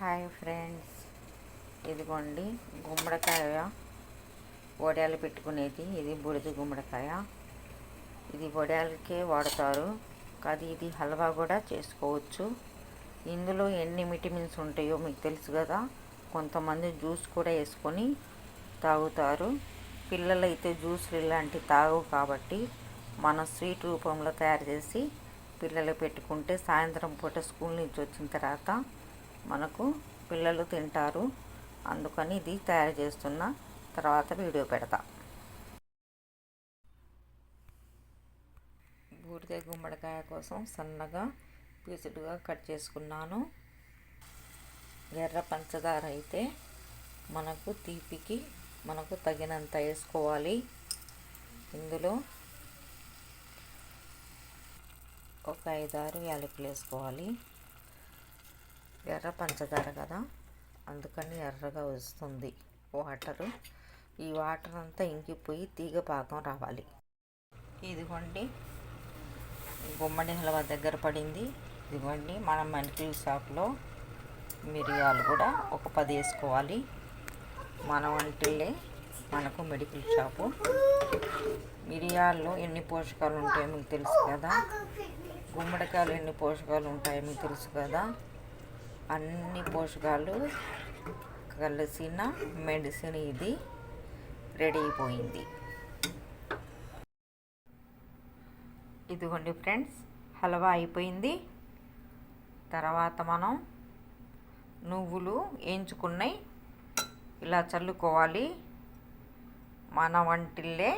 Hi friends, ఇదిగోండి గుమ్మడికాయ వడియాలు పెట్టుకునేది. ఇది బూడిద గుమ్మడికాయ. ఇది వడియాలకే వాడతారు, కానీ ఇది హల్వా కూడా చేసుకోవచ్చు. ఇందులో ఎన్ని విటమిన్స్ ఉంటాయో మీకు తెలుసు కదా. కొంతమంది జ్యూస్ కూడా వేసుకొని తాగుతారు. పిల్లలైతే జ్యూస్లు ఇలాంటివి తాగవు కాబట్టి మనం స్వీట్ రూపంలో తయారు చేసి పిల్లలు పెట్టుకుంటే సాయంత్రం పూట స్కూల్ నుంచి వచ్చిన తర్వాత మనకు పిల్లలు తింటారు. అందుకని ఇది తయారు చేస్తున్న తర్వాత వీడియో పెడతా. బూడిద గుమ్మడికాయ కోసం సన్నగా పీసులుగా కట్ చేసుకున్నాను. ఎర్ర పంచదార అయితే మనకు తీపికి మనకు తగినంత వేసుకోవాలి. ఇందులో ఒక 5-6 యాలకులు వేసుకోవాలి. ఎర్ర పంచదార కదా, అందుకని ఎర్రగా వస్తుంది వాటరు. ఈ వాటర్ అంతా ఇంకిపోయి తీగ పాకం రావాలి. ఇదిగోండి గుమ్మడి హల్వా దగ్గర పడింది. ఇదిగోండి మనం మెడికల్ షాప్లో మిరియాలు కూడా ఒక 10 వేసుకోవాలి. మన వంటిల్లే మనకు మెడికల్ షాపు. మిరియాల్లో ఎన్ని పోషకాలు ఉంటాయో మీకు తెలుసు కదా. గుమ్మడికాయలు ఎన్ని పోషకాలు ఉంటాయో మీకు తెలుసు కదా. అన్ని పోషకాలు కలిసిన మెడిసిన్ ఇది రెడీ అయిపోయింది. ఇదిగోండి ఫ్రెండ్స్, హల్వా అయిపోయింది. తర్వాత మనం నువ్వులు వేయించుకున్నాయి ఇలా చల్లుకోవాలి. మన వంటిల్లే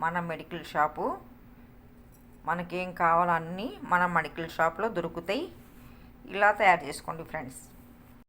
మన మెడికల్ షాపు. మనకేం కావాలో అన్నీ మన మెడికల్ షాప్లో దొరుకుతాయి. ఇలా తయారు చేసుకోండి ఫ్రెండ్స్.